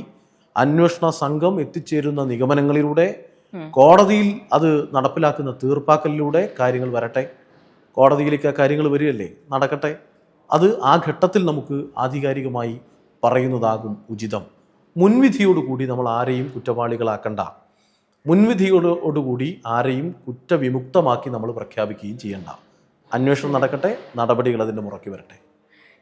S2: അന്വേഷണ സംഘം എത്തിച്ചേരുന്ന നിഗമനങ്ങളിലൂടെ കോടതിയിൽ അത് നടപ്പിലാക്കുന്ന തീർപ്പാക്കലിലൂടെ കാര്യങ്ങൾ വരട്ടെ. കോടതിയിലേക്ക് ആ കാര്യങ്ങൾ വരികയല്ലേ, നടക്കട്ടെ. അത് ആ ഘട്ടത്തിൽ നമുക്ക് ആധികാരികമായി പറയുന്നതാകും ഉചിതം. മുൻവിധിയോടുകൂടി നമ്മൾ ആരെയും കുറ്റവാളികളാക്കണ്ട. മുൻവിധിയോടുകൂടി ആരെയും കുറ്റവിമുക്തമാക്കി നമ്മൾ പ്രഖ്യാപിക്കുകയും ചെയ്യണ്ട. അന്വേഷണം നടക്കട്ടെ, നടപടികൾ അതിൻ്റെ മുറയ്ക്ക് വരട്ടെ.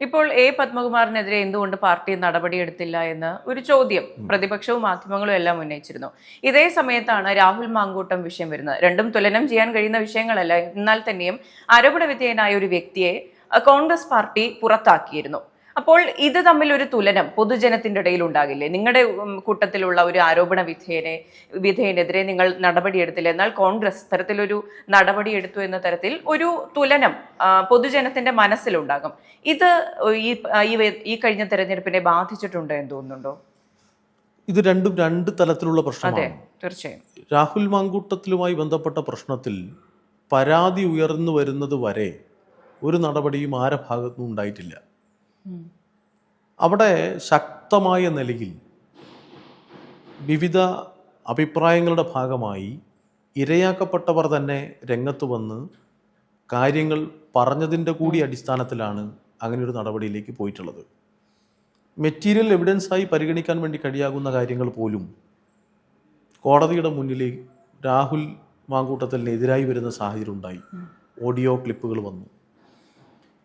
S1: ഇപ്പോൾ എ പത്മകുമാറിനെതിരെ എന്തുകൊണ്ട് പാർട്ടി നടപടിയെടുത്തില്ല എന്ന് ഒരു ചോദ്യം പ്രതിപക്ഷവും മാധ്യമങ്ങളും എല്ലാം ഉന്നയിച്ചിരുന്നു. ഇതേ സമയത്താണ് രാഹുൽ മാങ്കൂട്ടം വിഷയം വരുന്നത്. രണ്ടും തുലനം ചെയ്യാൻ കഴിയുന്ന വിഷയങ്ങളല്ല. എന്നാൽ തന്നെയും ആരോപണ വിധേയനായ ഒരു വ്യക്തിയെ കോൺഗ്രസ് പാർട്ടി പുറത്താക്കിയിരുന്നു. അപ്പോൾ ഇത് തമ്മിൽ ഒരു തുലനം പൊതുജനത്തിന്റെ ഇടയിൽ ഉണ്ടാകില്ലേ? നിങ്ങളുടെ കൂട്ടത്തിലുള്ള ഒരു ആരോപണ വിധേയനെതിരെ നിങ്ങൾ നടപടിയെടുത്തില്ല, എന്നാൽ കോൺഗ്രസ് തരത്തിലൊരു നടപടിയെടുത്തു എന്ന തരത്തിൽ ഒരു തുലനം പൊതുജനത്തിന്റെ മനസ്സിലുണ്ടാകും. ഇത് ഈ കഴിഞ്ഞ തെരഞ്ഞെടുപ്പിനെ ബാധിച്ചിട്ടുണ്ട് എന്ന് തോന്നുന്നുണ്ടോ?
S2: ഇത് രണ്ടും രണ്ട് തലത്തിലുള്ള പ്രശ്നമാണ്.
S1: തീർച്ചയായും
S2: രാഹുൽ മാങ്കൂട്ടത്തിലുമായി ബന്ധപ്പെട്ട പ്രശ്നത്തിൽ പരാതി ഉയർന്നു വരുന്നത് വരെ ഒരു നടപടിയും ആരെ ഭാഗത്തുനിന്നും ഉണ്ടായിട്ടില്ല. അവിടെ ശക്തമായ നിലയിൽ വിവിധ അഭിപ്രായങ്ങളുടെ ഭാഗമായി ഇരയാക്കപ്പെട്ടവർ തന്നെ രംഗത്ത് വന്ന് കാര്യങ്ങൾ പറഞ്ഞതിൻ്റെ കൂടി അടിസ്ഥാനത്തിലാണ് അങ്ങനെയൊരു നടപടിയിലേക്ക് പോയിട്ടുള്ളത്. മെറ്റീരിയൽ എവിഡൻസായി പരിഗണിക്കാൻ വേണ്ടി കഴിയാകുന്ന കാര്യങ്ങൾ പോലും കോടതിയുടെ മുന്നിൽ രാഹുൽ മാങ്കൂട്ടത്തിനെതിരായി വരുന്ന സാഹചര്യം ഉണ്ടായി. ഓഡിയോ ക്ലിപ്പുകൾ വന്നു.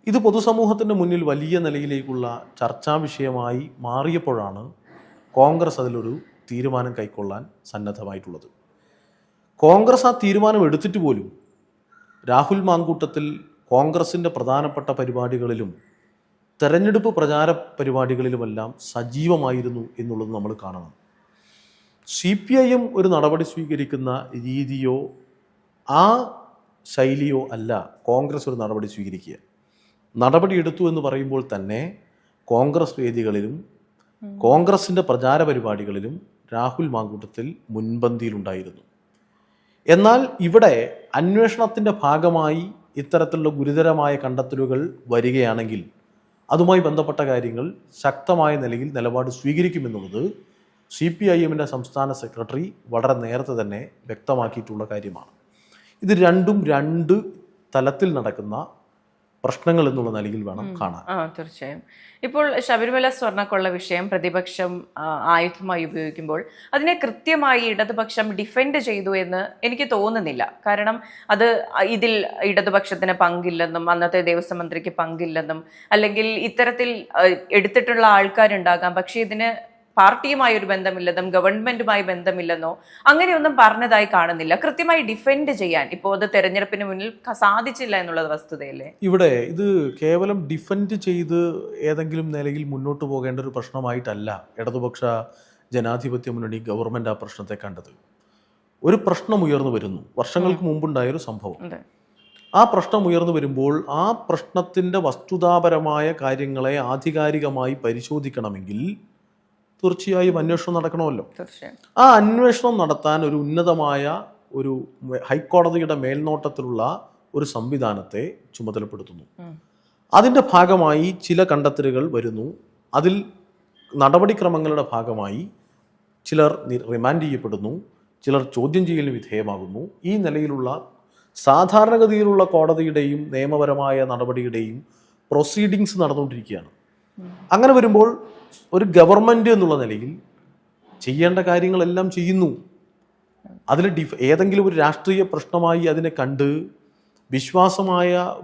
S2: ഇത് പൊതുസമൂഹത്തിൻ്റെ മുന്നിൽ വലിയ നിലയിലേക്കുള്ള ചർച്ചാ വിഷയമായി മാറിയപ്പോഴാണ് കോൺഗ്രസ് അതിലൊരു തീരുമാനം കൈക്കൊള്ളാൻ സന്നദ്ധമായിട്ടുള്ളത്. കോൺഗ്രസ് ആ തീരുമാനം എടുത്തിട്ട് പോലും രാഹുൽ മാങ്കൂട്ടത്തിൽ കോൺഗ്രസിൻ്റെ പ്രധാനപ്പെട്ട പരിപാടികളിലും തെരഞ്ഞെടുപ്പ് പ്രചാര പരിപാടികളിലുമെല്ലാം സജീവമായിരുന്നു എന്നുള്ളത് നമ്മൾ കാണണം. CPIM ഒരു നടപടി സ്വീകരിക്കുന്ന രീതിയോ ആ ശൈലിയോ അല്ല കോൺഗ്രസ് ഒരു നടപടി സ്വീകരിക്കുക. നടപടി എടുത്തു എന്ന് പറയുമ്പോൾ തന്നെ കോൺഗ്രസ് വേദികളിലും കോൺഗ്രസിൻ്റെ പ്രചാര പരിപാടികളിലും രാഹുൽ മാങ്കൂട്ടത്തിൽ മുൻപന്തിയിലുണ്ടായിരുന്നു. എന്നാൽ ഇവിടെ അന്വേഷണത്തിൻ്റെ ഭാഗമായി ഇത്തരത്തിലുള്ള ഗുരുതരമായ കണ്ടെത്തലുകൾ വരികയാണെങ്കിൽ അതുമായി ബന്ധപ്പെട്ട കാര്യങ്ങൾ ശക്തമായ നിലയിൽ നിലപാട് സ്വീകരിക്കുമെന്നുള്ളത് CPIMൻ്റെ സംസ്ഥാന സെക്രട്ടറി വളരെ നേരത്തെ തന്നെ വ്യക്തമാക്കിയിട്ടുള്ള കാര്യമാണ്. ഇത് രണ്ടും രണ്ട് തലത്തിൽ നടക്കുന്ന പ്രശ്നങ്ങൾ എന്നുള്ള നിലയിൽ വേണം കാണാൻ.
S1: തീർച്ചയായും. ഇപ്പോൾ ശബരിമല സ്വർണ്ണക്കൊള്ള വിഷയം പ്രതിപക്ഷം ആയുധമായി ഉപയോഗിക്കുമ്പോൾ അതിനെ കൃത്യമായി ഇടതുപക്ഷം ഡിഫെൻഡ് ചെയ്തു എന്ന് എനിക്ക് തോന്നുന്നില്ല. കാരണം അത് ഇതിൽ ഇടതുപക്ഷത്തിന് പങ്കില്ലെന്നും അന്നത്തെ ദേവസ്വം മന്ത്രിക്ക് പങ്കില്ലെന്നും അല്ലെങ്കിൽ ഇത്തരത്തിൽ എടുത്തിട്ടുള്ള ആൾക്കാരുണ്ടാകാം, പക്ഷേ ഇതിന് പാർട്ടിയുമായി ഒരു ബന്ധമില്ലെന്നും ഗവൺമെന്റുമായി ബന്ധമില്ലെന്നോ അങ്ങനെയൊന്നും പറഞ്ഞതായി കാണുന്നില്ല. കൃത്യമായി ഡിഫെൻഡ് ചെയ്യാൻ ഇപ്പോൾ അത് തെരഞ്ഞെടുപ്പിന് മുന്നിൽ സാധിച്ചില്ല എന്നുള്ളത് വസ്തുതയല്ലേ?
S2: ഇവിടെ ഇത് കേവലം ഡിഫെൻഡ് ചെയ്ത് ഏതെങ്കിലും നിലയിൽ മുന്നോട്ട് പോകേണ്ട ഒരു പ്രശ്നമായിട്ടല്ല ഇടതുപക്ഷ ജനാധിപത്യ മുന്നണി ഗവൺമെന്റ് ആ പ്രശ്നത്തെ കണ്ടത്. ഒരു പ്രശ്നം ഉയർന്നു വരുന്നു, വർഷങ്ങൾക്ക് മുമ്പുണ്ടായൊരു സംഭവം. ആ പ്രശ്നം ഉയർന്നു വരുമ്പോൾ ആ പ്രശ്നത്തിൻ്റെ വസ്തുതാപരമായ കാര്യങ്ങളെ ആധികാരികമായി പരിശോധിക്കണമെങ്കിൽ തീർച്ചയായും അന്വേഷണം നടക്കണമല്ലോ. ആ അന്വേഷണം നടത്താൻ ഒരു ഉന്നതമായ ഒരു ഹൈക്കോടതിയുടെ മേൽനോട്ടത്തിലുള്ള ഒരു സംവിധാനത്തെ ചുമതലപ്പെടുത്തുന്നു. അതിൻ്റെ ഭാഗമായി ചില കണ്ടെത്തലുകൾ വരുന്നു. അതിൽ നടപടിക്രമങ്ങളുടെ ഭാഗമായി ചിലർ റിമാൻഡ് ചെയ്യപ്പെടുന്നു, ചിലർ ചോദ്യം ചെയ്യലിന് വിധേയമാകുന്നു. ഈ നിലയിലുള്ള സാധാരണഗതിയിലുള്ള കോടതിയുടെയും നിയമപരമായ നടപടിയുടെയും പ്രൊസീഡിങ്സ് നടന്നുകൊണ്ടിരിക്കുകയാണ്. അങ്ങനെ വരുമ്പോൾ ഒരു ഗവൺമെൻറ് എന്നുള്ള നിലയിൽ ചെയ്യേണ്ട കാര്യങ്ങളെല്ലാം ചെയ്യുന്നു. അതിൽ ഏതെങ്കിലും ഒരു രാഷ്ട്രീയ പ്രശ്നമായി അതിനെ കണ്ട്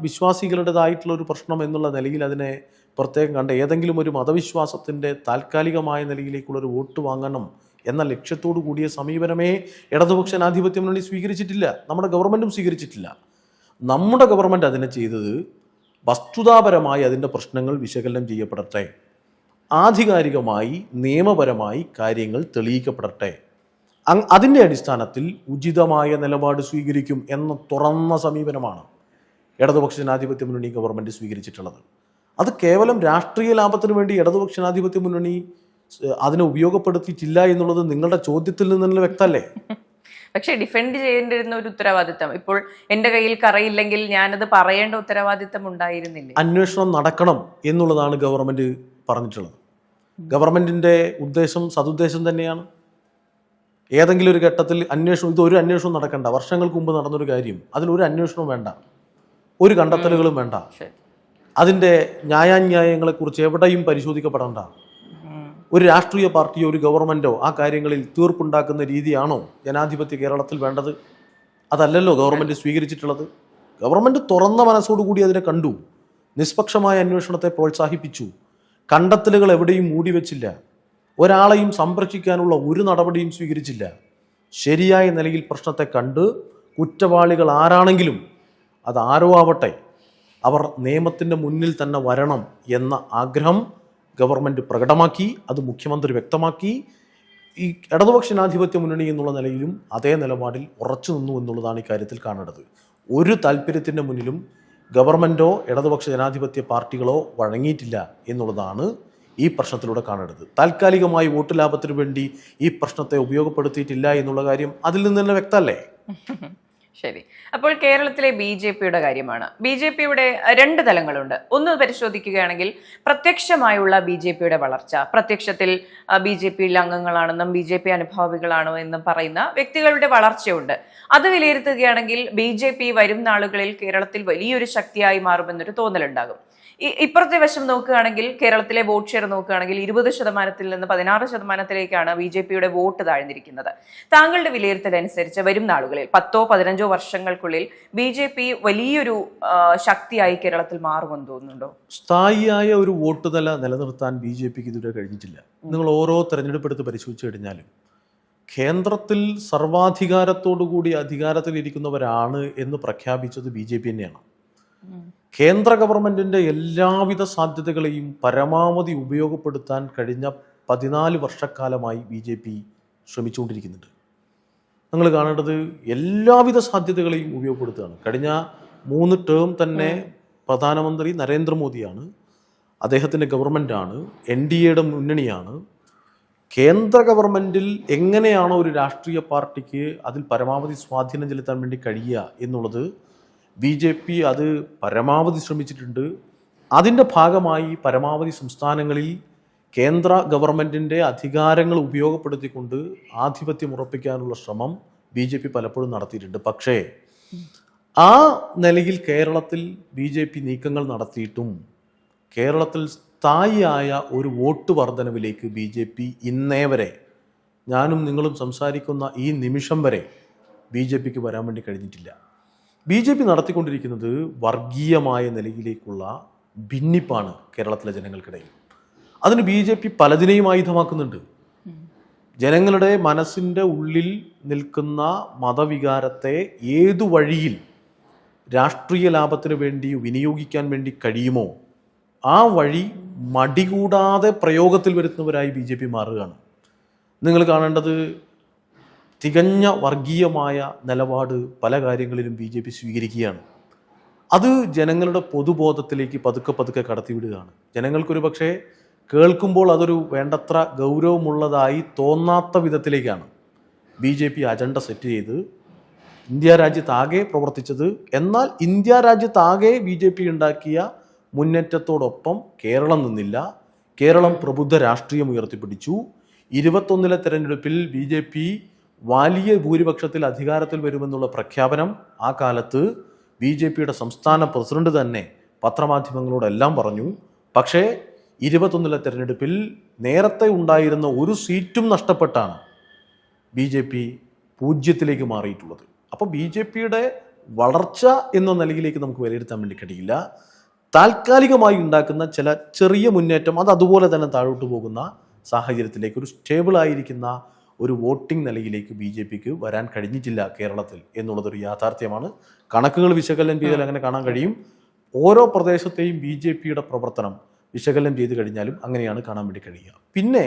S2: വിശ്വാസികളുടേതായിട്ടുള്ള ഒരു പ്രശ്നം എന്നുള്ള നിലയിൽ അതിനെ പ്രത്യേകം കണ്ട് ഏതെങ്കിലും ഒരു മതവിശ്വാസത്തിൻ്റെ താൽക്കാലികമായ നിലയിലേക്കുള്ളൊരു വോട്ട് വാങ്ങണം എന്ന ലക്ഷ്യത്തോടു കൂടിയ സമീപനമേ ഇടതുപക്ഷ ജനാധിപത്യ മുന്നണി സ്വീകരിച്ചിട്ടില്ല, നമ്മുടെ ഗവൺമെൻറ്റും സ്വീകരിച്ചിട്ടില്ല. നമ്മുടെ ഗവൺമെൻറ് അതിനെ ചെയ്തത് വസ്തുതാപരമായി അതിൻ്റെ പ്രശ്നങ്ങൾ വിശകലനം ചെയ്യപ്പെടട്ടെ, ആധികാരികമായി നിയമപരമായി കാര്യങ്ങൾ തെളിയിക്കപ്പെടട്ടെ, അതിൻ്റെ അടിസ്ഥാനത്തിൽ ഉചിതമായ നിലപാട് സ്വീകരിക്കും എന്ന തുറന്ന സമീപനമാണ് ഇടതുപക്ഷ ജനാധിപത്യ മുന്നണി ഗവൺമെൻറ് സ്വീകരിച്ചിട്ടുള്ളത്. അത് കേവലം രാഷ്ട്രീയ ലാഭത്തിന് വേണ്ടി ഇടതുപക്ഷ ജനാധിപത്യ മുന്നണി അതിനെ ഉപയോഗപ്പെടുത്തിയിട്ടില്ല എന്നുള്ളത് നിങ്ങളുടെ ചോദ്യത്തിൽ നിന്നുള്ള വ്യക്തമല്ലേ?
S1: പക്ഷെ ഡിഫെൻഡ് ചെയ്യേണ്ടിരുന്ന ഒരു ഉത്തരവാദിത്തം ഇപ്പോൾ എന്റെ കയ്യിൽ കറയില്ലെങ്കിൽ ഞാനത് പറയേണ്ട ഉത്തരവാദിത്തം ഉണ്ടായിരുന്നില്ല.
S2: അന്വേഷണം നടക്കണം എന്നുള്ളതാണ് ഗവൺമെന്റ് പറഞ്ഞിട്ടുള്ളത്. ഗവൺമെന്റിന്റെ ഉദ്ദേശം സതുദ്ദേശം തന്നെയാണ്. ഏതെങ്കിലും ഒരു ഘട്ടത്തിൽ ഇതൊരു അന്വേഷണം നടക്കണ്ട. വർഷങ്ങൾക്ക് മുമ്പ് നടന്നൊരു കാര്യം, അതിലൊരു അന്വേഷണവും വേണ്ട, ഒരു കണ്ടെത്തലുകളും വേണ്ട, അതിൻ്റെ ന്യായാന്യായങ്ങളെക്കുറിച്ച് എവിടെയും പരിശോധിക്കപ്പെടേണ്ട. ഒരു രാഷ്ട്രീയ പാർട്ടിയോ ഒരു ഗവൺമെൻറ്റോ ആ കാര്യങ്ങളിൽ തീർപ്പുണ്ടാക്കുന്ന രീതിയാണോ ജനാധിപത്യ കേരളത്തിൽ വേണ്ടത്? അതല്ലല്ലോ ഗവൺമെൻറ് സ്വീകരിച്ചിട്ടുള്ളത്. ഗവൺമെൻറ് തുറന്ന മനസ്സോടുകൂടി അതിനെ കണ്ടു, നിഷ്പക്ഷമായ അന്വേഷണത്തെ പ്രോത്സാഹിപ്പിച്ചു, കണ്ടെത്തലുകൾ എവിടെയും മൂടിവെച്ചില്ല, ഒരാളെയും സംരക്ഷിക്കാനുള്ള ഒരു നടപടിയും സ്വീകരിച്ചില്ല. ശരിയായ നിലയിൽ പ്രശ്നത്തെ കണ്ട് കുറ്റവാളികൾ ആരാണെങ്കിലും അത് ആരോ ആവട്ടെ അവർ നിയമത്തിൻ്റെ മുന്നിൽ തന്നെ വരണം എന്ന ആഗ്രഹം ഗവൺമെൻറ് പ്രകടമാക്കി, അത് മുഖ്യമന്ത്രി വ്യക്തമാക്കി. ഈ ഇടതുപക്ഷ ജനാധിപത്യ മുന്നണി എന്നുള്ള നിലയിലും അതേ നിലപാടിൽ ഉറച്ചു നിന്നു എന്നുള്ളതാണ് ഈ കാര്യത്തിൽ കാണേണ്ടത്. ഒരു താല്പര്യത്തിൻ്റെ മുന്നിലും ഗവൺമെൻറ്റോ ഇടതുപക്ഷ ജനാധിപത്യ പാർട്ടികളോ വഴങ്ങിയിട്ടില്ല എന്നുള്ളതാണ് ഈ പ്രശ്നത്തിലൂടെ കാണേണ്ടത്. താൽക്കാലികമായി വോട്ട് ലാഭത്തിനു വേണ്ടി ഈ പ്രശ്നത്തെ ഉപയോഗപ്പെടുത്തിയിട്ടില്ല എന്നുള്ള കാര്യം അതിൽ നിന്ന് തന്നെ വ്യക്തമല്ലേ?
S1: ശരി. അപ്പോൾ കേരളത്തിലെ BJPയുടെ കാര്യമാണ്. BJPയുടെ രണ്ട് തലങ്ങളുണ്ട്. ഒന്ന് പരിശോധിക്കുകയാണെങ്കിൽ പ്രത്യക്ഷമായുള്ള BJPയുടെ വളർച്ച, പ്രത്യക്ഷത്തിൽ BJPയിലെ അംഗങ്ങളാണെന്നും BJP അനുഭാവികളാണോ എന്നും പറയുന്ന വ്യക്തികളുടെ വളർച്ചയുണ്ട്. അത് വിലയിരുത്തുകയാണെങ്കിൽ BJP വരും നാളുകളിൽ കേരളത്തിൽ വലിയൊരു ശക്തിയായി മാറുമെന്നൊരു തോന്നലുണ്ടാകും. ഇപ്പുറത്തെ വശം നോക്കുകയാണെങ്കിൽ കേരളത്തിലെ വോട്ട് ഷെയർ നോക്കുകയാണെങ്കിൽ 20% നിന്ന് 16%-ലേക്കാണ് BJPയുടെ വോട്ട് താഴ്ന്നിരിക്കുന്നത്. താങ്കളുടെ വിലയിരുത്തൽ അനുസരിച്ച് വരും നാളുകളിൽ 10-15 വർഷങ്ങൾക്കുള്ളിൽ BJP വലിയൊരു ശക്തിയായി കേരളത്തിൽ മാറുമെന്ന് തോന്നുന്നുണ്ടോ?
S2: സ്ഥായിയായ ഒരു വോട്ട് നില നിലനിർത്താൻ BJPക്ക് ഇതുവരെ കഴിഞ്ഞിട്ടില്ല. നിങ്ങൾ ഓരോ തെരഞ്ഞെടുപ്പെടുത്ത് പരിശോധിച്ചു കഴിഞ്ഞാലും കേന്ദ്രത്തിൽ സർവാധികാരത്തോടുകൂടി അധികാരത്തിലിരിക്കുന്നവരാണ് എന്ന് പ്രഖ്യാപിച്ചത് BJP തന്നെയാണ്. കേന്ദ്ര ഗവൺമെൻറ്റിൻ്റെ എല്ലാവിധ സാധ്യതകളെയും പരമാവധി ഉപയോഗപ്പെടുത്താൻ കഴിഞ്ഞ 14 വർഷക്കാലമായി BJP ശ്രമിച്ചുകൊണ്ടിരിക്കുന്നുണ്ട്. നിങ്ങൾ കാണേണ്ടത് എല്ലാവിധ സാധ്യതകളെയും ഉപയോഗപ്പെടുത്തുകയാണ്. കഴിഞ്ഞ 3 ടേം തന്നെ പ്രധാനമന്ത്രി നരേന്ദ്രമോദിയാണ്, അദ്ദേഹത്തിൻ്റെ ഗവൺമെൻറ്റാണ്, NDAയുടെ മുന്നണിയാണ്. കേന്ദ്ര ഗവൺമെൻറ്റിൽ എങ്ങനെയാണോ ഒരു രാഷ്ട്രീയ പാർട്ടിക്ക് അതിൽ പരമാവധി സ്വാധീനം ചെലുത്താൻ വേണ്ടി കഴിയുക എന്നുള്ളത് BJP അത് പരമാവധി ശ്രമിച്ചിട്ടുണ്ട്. അതിൻ്റെ ഭാഗമായി പരമാവധി സംസ്ഥാനങ്ങളിൽ കേന്ദ്ര ഗവൺമെൻറ്റിൻ്റെ അധികാരങ്ങൾ ഉപയോഗപ്പെടുത്തിക്കൊണ്ട് ആധിപത്യം ഉറപ്പിക്കാനുള്ള ശ്രമം BJP പലപ്പോഴും നടത്തിയിട്ടുണ്ട്. പക്ഷേ ആ നിലയിൽ കേരളത്തിൽ BJP നീക്കങ്ങൾ നടത്തിയിട്ടും കേരളത്തിൽ സ്ഥായിയായ ഒരു വോട്ട് വർധനവിലേക്ക് BJP ഇന്നേ വരെ, ഞാനും നിങ്ങളും സംസാരിക്കുന്ന ഈ നിമിഷം വരെ BJPക്ക് വരാൻ വേണ്ടി കഴിഞ്ഞിട്ടില്ല. BJP നടത്തിക്കൊണ്ടിരിക്കുന്നത് വർഗീയമായ നിലയിലേക്കുള്ള ഭിന്നിപ്പാണ് കേരളത്തിലെ ജനങ്ങൾക്കിടയിൽ. അതിന് BJP പലതിനെയും ആയുധമാക്കുന്നുണ്ട്. ജനങ്ങളുടെ മനസ്സിൻ്റെ ഉള്ളിൽ നിൽക്കുന്ന മതവികാരത്തെ ഏതു വഴിയിൽ രാഷ്ട്രീയ ലാഭത്തിന് വേണ്ടി വിനിയോഗിക്കാൻ വേണ്ടി കഴിയുമോ ആ വഴി മടികൂടാതെ പ്രയോഗത്തിൽ വരുത്തുന്നവരായി BJP മാറുകയാണ്. നിങ്ങൾ കാണേണ്ടത് തികഞ്ഞ വർഗീയമായ നിലപാട് പല കാര്യങ്ങളിലും BJP സ്വീകരിക്കുകയാണ്. അത് ജനങ്ങളുടെ പൊതുബോധത്തിലേക്ക് പതുക്കെ പതുക്കെ കടത്തിവിടുകയാണ്. ജനങ്ങൾക്കൊരു പക്ഷേ കേൾക്കുമ്പോൾ അതൊരു വേണ്ടത്ര ഗൗരവമുള്ളതായി തോന്നാത്ത വിധത്തിലേക്കാണ് BJP അജണ്ട സെറ്റ് ചെയ്ത് ഇന്ത്യ രാജ്യത്താകെ പ്രവർത്തിച്ചത്. എന്നാൽ ഇന്ത്യ രാജ്യത്താകെ BJP ഉണ്ടാക്കിയ മുന്നേറ്റത്തോടൊപ്പം കേരളം നിന്നില്ല. കേരളം പ്രബുദ്ധ രാഷ്ട്രീയം ഉയർത്തിപ്പിടിച്ചു. 21 തെരഞ്ഞെടുപ്പിൽ BJP വലിയ ഭൂരിപക്ഷത്തിൽ അധികാരത്തിൽ വരുമെന്നുള്ള പ്രഖ്യാപനം ആ കാലത്ത് BJPയുടെ സംസ്ഥാന പ്രസിഡന്റ് തന്നെ പത്രമാധ്യമങ്ങളോടെല്ലാം പറഞ്ഞു. പക്ഷേ 21 തെരഞ്ഞെടുപ്പിൽ നേരത്തെ ഉണ്ടായിരുന്ന ഒരു സീറ്റും നഷ്ടപ്പെട്ടാണ് BJP 0 മാറിയിട്ടുള്ളത്. അപ്പോൾ BJPയുടെ വളർച്ച എന്ന നിലയിലേക്ക് നമുക്ക് വിലയിരുത്താൻ വേണ്ടി കഴിയില്ല. താൽക്കാലികമായി ഉണ്ടാക്കുന്ന ചില ചെറിയ മുന്നേറ്റം അത് അതുപോലെ തന്നെ താഴോട്ട് പോകുന്ന സാഹചര്യത്തിലേക്ക് ഒരു സ്റ്റേബിളായിരിക്കുന്ന ഒരു വോട്ടിംഗ് നിലയിലേക്ക് BJPക്ക് വരാൻ കഴിഞ്ഞിട്ടില്ല കേരളത്തിൽ എന്നുള്ളതൊരു യാഥാർത്ഥ്യമാണ്. കണക്കുകൾ വിശകലനം ചെയ്താൽ അങ്ങനെ കാണാൻ കഴിയും. ഓരോ പ്രദേശത്തെയും BJPയുടെ പ്രവർത്തനം വിശകലനം ചെയ്ത് കഴിഞ്ഞാലും അങ്ങനെയാണ് കാണാൻ വേണ്ടി കഴിയുക. പിന്നെ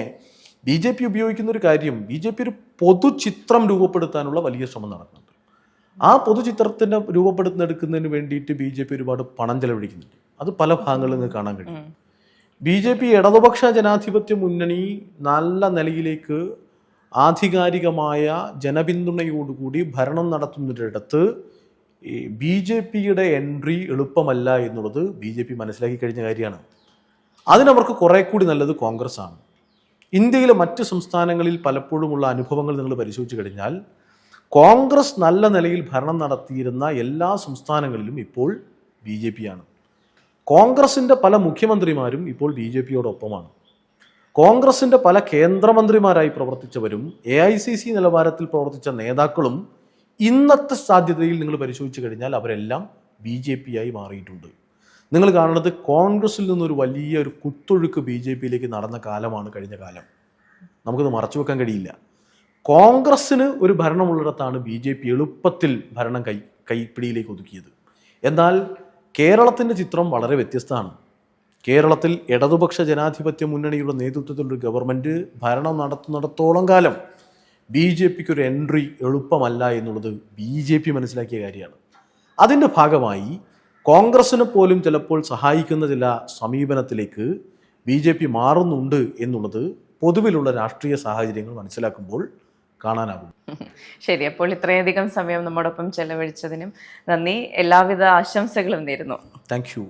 S2: BJP ഉപയോഗിക്കുന്ന ഒരു കാര്യം, BJP ഒരു പൊതുചിത്രം രൂപപ്പെടുത്താനുള്ള വലിയ ശ്രമം നടക്കുന്നുണ്ട്. ആ പൊതുചിത്രത്തിൻ്റെ രൂപപ്പെടുത്തിയെടുക്കുന്നതിന് വേണ്ടിയിട്ട് BJP ഒരുപാട് പണം ചെലവഴിക്കുന്നുണ്ട്. അത് പല ഭാഗങ്ങളിൽ നിന്ന് കാണാൻ കഴിയും. BJP ഇടതുപക്ഷ ജനാധിപത്യ മുന്നണി നല്ല നിലയിലേക്ക് ആധികാരികമായ ജനപിന്തുണയോടുകൂടി ഭരണം നടത്തുന്നൊരിടത്ത് BJPയുടെ എൻട്രി എളുപ്പമല്ല എന്നുള്ളത് BJP മനസ്സിലാക്കി കഴിഞ്ഞ കാര്യമാണ്. അതിനവർക്ക് കുറെ കൂടി നല്ലത് കോൺഗ്രസ് ആണ്. ഇന്ത്യയിലെ മറ്റ് സംസ്ഥാനങ്ങളിൽ പലപ്പോഴുമുള്ള അനുഭവങ്ങൾ നിങ്ങൾ പരിശോധിച്ച് കഴിഞ്ഞാൽ കോൺഗ്രസ് നല്ല നിലയിൽ ഭരണം നടത്തിയിരുന്ന എല്ലാ സംസ്ഥാനങ്ങളിലും ഇപ്പോൾ BJP ആണ്. കോൺഗ്രസിൻ്റെ പല മുഖ്യമന്ത്രിമാരും ഇപ്പോൾ BJPയോടൊപ്പമാണ്. കോൺഗ്രസിൻ്റെ പല കേന്ദ്രമന്ത്രിമാരായി പ്രവർത്തിച്ചവരും AICC നിലവാരത്തിൽ പ്രവർത്തിച്ച നേതാക്കളും ഇന്നത്തെ സാധ്യതയിൽ നിങ്ങൾ പരിശോധിച്ച് കഴിഞ്ഞാൽ അവരെല്ലാം BJPയായി മാറിയിട്ടുണ്ട്. നിങ്ങൾ കാണുന്നത് കോൺഗ്രസിൽ നിന്നൊരു വലിയൊരു കുത്തൊഴുക്ക് BJPയിലേക്ക് നടന്ന കാലമാണ് കഴിഞ്ഞ കാലം. നമുക്കത് മറച്ചു വെക്കാൻ കഴിയില്ല. കോൺഗ്രസ്സിന് ഒരു ഭരണമുള്ളിടത്താണ് BJP എളുപ്പത്തിൽ ഭരണം കൈപ്പിടിയിലേക്ക് ഒതുക്കിയത്. എന്നാൽ കേരളത്തിൻ്റെ ചിത്രം വളരെ വ്യത്യസ്തമാണ്. കേരളത്തിൽ ഇടതുപക്ഷ ജനാധിപത്യ മുന്നണിയുടെ നേതൃത്വത്തിലൊരു ഗവൺമെൻറ് ഭരണം നടത്തുന്നിടത്തോളം കാലം BJPക്ക് ഒരു എൻട്രി എളുപ്പമല്ല എന്നുള്ളത് BJP മനസ്സിലാക്കിയ കാര്യമാണ്. അതിൻ്റെ ഭാഗമായി കോൺഗ്രസ്സിനെ പോലും ചിലപ്പോൾ സഹായിക്കുന്ന ചില സമീപനത്തിലേക്ക് BJP മാറുന്നുണ്ട് എന്നുള്ളത് പൊതുവിലുള്ള രാഷ്ട്രീയ സാഹചര്യങ്ങൾ മനസ്സിലാക്കുമ്പോൾ കാണാനാകും.
S1: ശരി, അപ്പോൾ ഇത്രയധികം സമയം നമ്മോടൊപ്പം ചെലവഴിച്ചതിനും നന്ദി. എല്ലാവിധ ആശംസകളും നേരുന്നു.
S2: Thank you.